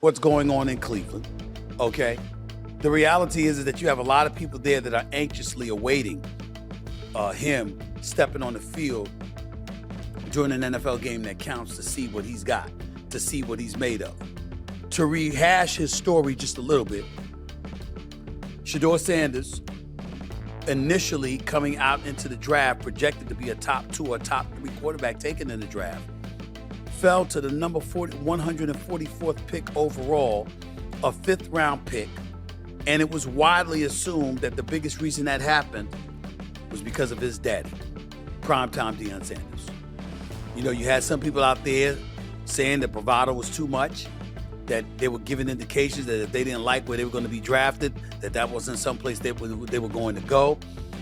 what's going on in Cleveland, okay? The reality is that you have a lot of people there that are anxiously awaiting him stepping on the field during an NFL game that counts to see what he's got, to see what he's made of. To rehash his story just a little bit, Shedeur Sanders, initially coming out into the draft, projected to be a top 2 or top 3 quarterback taken in the draft, fell to the number 144th pick overall, a 5th round pick. And it was widely assumed that the biggest reason that happened was because of his daddy, primetime Deion Sanders. You know, you had some people out there saying that bravado was too much, that they were giving indications that if they didn't like where they were going to be drafted, that wasn't someplace they were going to go.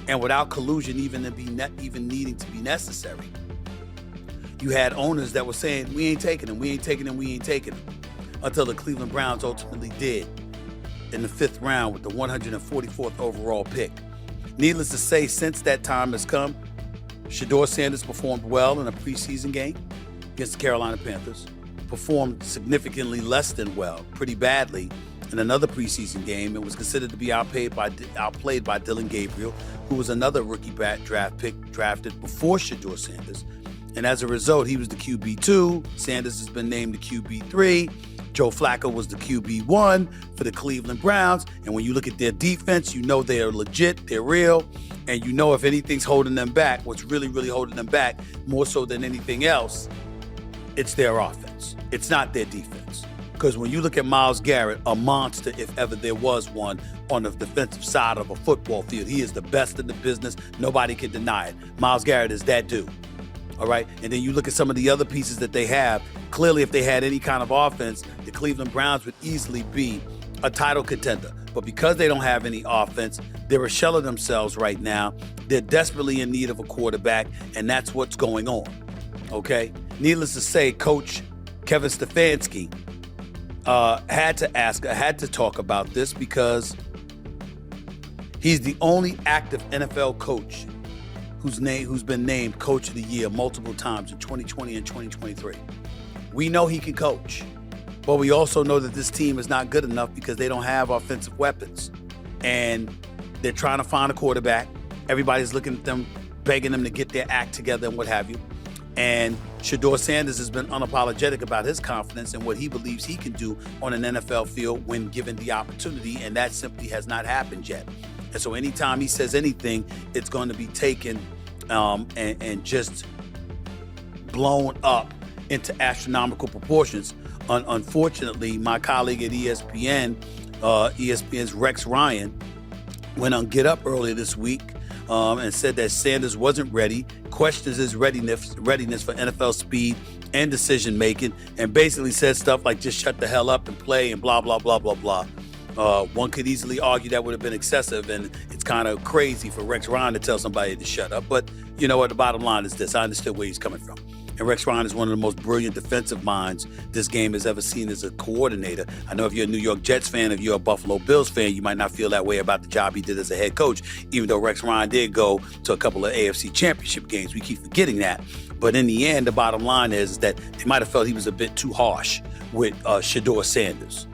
And without collusion even needing to be necessary, you had owners that were saying, we ain't taking him, we ain't taking him, we ain't taking him, until the Cleveland Browns ultimately did in the 5th round with the 144th overall pick. Needless to say, since that time has come, Shedeur Sanders performed well in a preseason game against the Carolina Panthers, performed significantly less than well, pretty badly, in another preseason game, and was considered to be outplayed by Dillon Gabriel, who was another rookie draft pick drafted before Shedeur Sanders. And as a result, he was the QB2. Sanders has been named the QB3. Joe Flacco was the QB1 for the Cleveland Browns. And when you look at their defense, you know they're legit, they're real. And you know if anything's holding them back, what's really, really holding them back, more so than anything else, it's their offense. It's not their defense. Because when you look at Myles Garrett, a monster if ever there was one on the defensive side of a football field, he is the best in the business. Nobody can deny it. Myles Garrett is that dude. All right. And then you look at some of the other pieces that they have. Clearly, if they had any kind of offense, the Cleveland Browns would easily be a title contender. But because they don't have any offense, they're a shell of themselves right now. They're desperately in need of a quarterback, and that's what's going on. Okay. Needless to say, Coach Kevin Stefanski had to talk about this because he's the only active NFL coach who's been named Coach of the Year multiple times in 2020 and 2023. We know he can coach, but we also know that this team is not good enough because they don't have offensive weapons. And they're trying to find a quarterback. Everybody's looking at them, begging them to get their act together and what have you. And Shedeur Sanders has been unapologetic about his confidence and what he believes he can do on an NFL field when given the opportunity, and that simply has not happened yet. And so anytime he says anything, it's going to be taken and just blown up into astronomical proportions. Unfortunately, my colleague at ESPN, ESPN's Rex Ryan, went on Get Up earlier this week and said that Sanders wasn't ready, questions his readiness for NFL speed and decision making, and basically said stuff like just shut the hell up and play and blah, blah, blah, blah, blah. One could easily argue that would have been excessive, and it's kind of crazy for Rex Ryan to tell somebody to shut up. But you know what? The bottom line is this. I understood where he's coming from. And Rex Ryan is one of the most brilliant defensive minds this game has ever seen as a coordinator. I know if you're a New York Jets fan, if you're a Buffalo Bills fan, you might not feel that way about the job he did as a head coach, even though Rex Ryan did go to a couple of AFC championship games. We keep forgetting that. But in the end, the bottom line is that they might have felt he was a bit too harsh with Shedeur Sanders.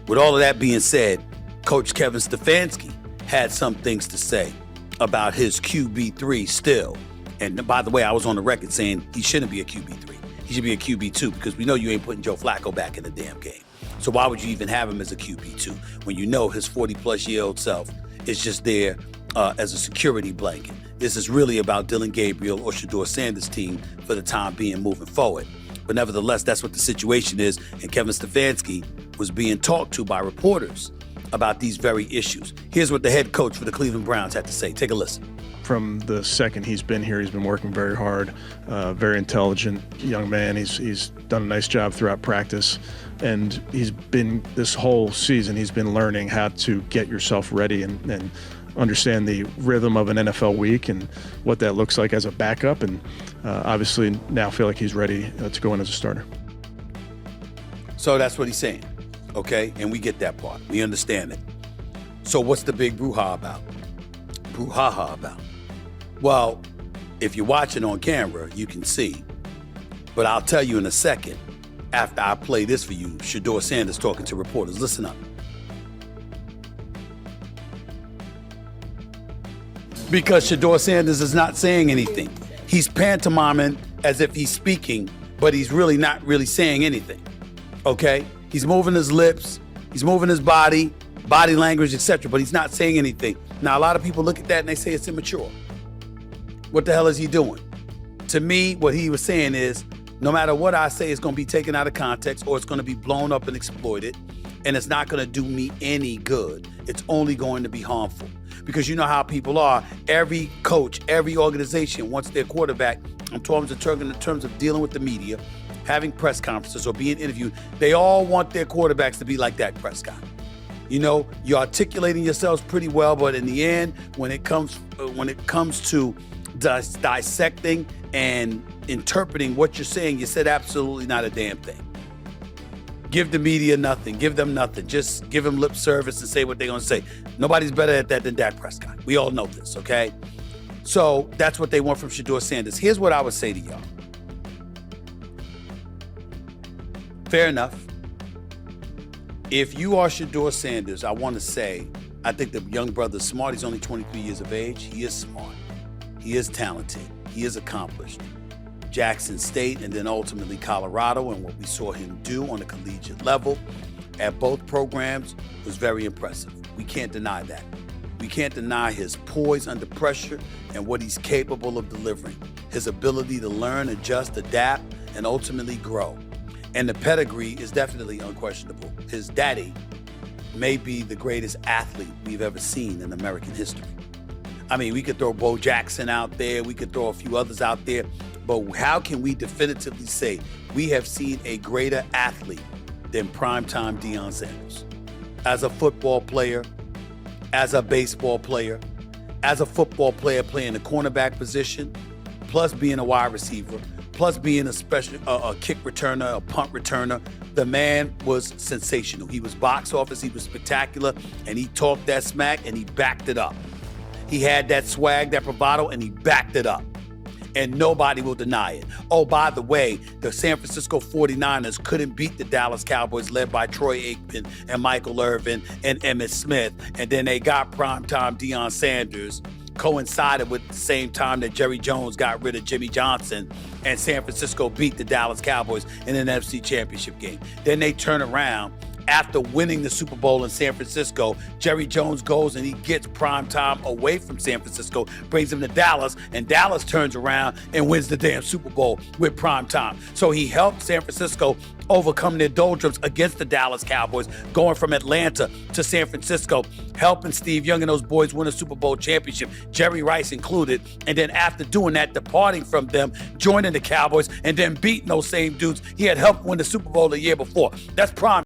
With all of that being said, Coach Kevin Stefanski had some things to say about his QB3 still. And by the way, I was on the record saying he shouldn't be a QB3. He should be a QB2 because we know you ain't putting Joe Flacco back in the damn game. So why would you even have him as a QB2 when you know his 40-plus-year-old self is just there as a security blanket? This is really about Dillon Gabriel or Shedeur Sanders' team for the time being moving forward. But nevertheless, that's what the situation is. And Kevin Stefanski was being talked to by reporters about these very issues. Here's what the head coach for the Cleveland Browns had to say. Take a listen. From the second he's been here, he's been working very hard, very intelligent young man. He's done a nice job throughout practice. And he's been, this whole season, he's been learning how to get yourself ready and understand the rhythm of an NFL week and what that looks like as a backup. And obviously now feel like he's ready to go in as a starter. So that's what he's saying, okay? And we get that part. We understand it. So what's the big brouhaha about? Well, if you're watching on camera, you can see. But I'll tell you in a second after I play this for you. Shedeur Sanders talking to reporters. Listen up. Because Shedeur Sanders is not saying anything. He's pantomiming as if he's speaking, but he's really not really saying anything, okay? He's moving his lips, he's moving his body language, etc., but he's not saying anything. Now, a lot of people look at that and they say it's immature. What the hell is he doing? To me, what he was saying is, no matter what I say, it's going to be taken out of context or it's going to be blown up and exploited, and it's not going to do me any good. It's only going to be harmful. Because you know how people are. Every coach, every organization wants their quarterback, in terms of dealing with the media, having press conferences or being interviewed, they all want their quarterbacks to be like Dak Prescott. You know, you're articulating yourselves pretty well, but in the end, when it comes to dissecting and interpreting what you're saying, you said absolutely not a damn thing. Give the media nothing. Give them nothing. Just give them lip service and say what they're going to say. Nobody's better at that than Dak Prescott. We all know this, okay? So that's what they want from Shedeur Sanders. Here's what I would say to y'all. Fair enough. If you are Shedeur Sanders, I want to say, I think the young brother's smart. He's only 23 years of age. He is smart. He is talented. He is accomplished. Jackson State and then ultimately Colorado, and what we saw him do on the collegiate level at both programs was very impressive. We can't deny that. We can't deny his poise under pressure and what he's capable of delivering. His ability to learn, adjust, adapt, and ultimately grow. And the pedigree is definitely unquestionable. His daddy may be the greatest athlete we've ever seen in American history. I mean, we could throw Bo Jackson out there. We could throw a few others out there. But how can we definitively say we have seen a greater athlete than primetime Deion Sanders? As a football player, as a baseball player, as a football player playing the cornerback position, plus being a wide receiver, plus being a kick returner, a punt returner, the man was sensational. He was box office, he was spectacular, and he talked that smack and he backed it up. He had that swag, that bravado, and he backed it up. And nobody will deny it. Oh, by the way, the San Francisco 49ers couldn't beat the Dallas Cowboys led by Troy Aikman and Michael Irvin and Emmitt Smith. And then they got primetime Deion Sanders, coincided with the same time that Jerry Jones got rid of Jimmy Johnson, and San Francisco beat the Dallas Cowboys in an NFC Championship game. Then they turn around. After winning the Super Bowl in San Francisco, Jerry Jones goes and he gets prime time away from San Francisco, brings him to Dallas, and Dallas turns around and wins the damn Super Bowl with prime time. So he helped San Francisco overcome their doldrums against the Dallas Cowboys, going from Atlanta to San Francisco, helping Steve Young and those boys win a Super Bowl championship, Jerry Rice included, and then after doing that, departing from them, joining the Cowboys, and then beating those same dudes he had helped win the Super Bowl the year before. That's prime.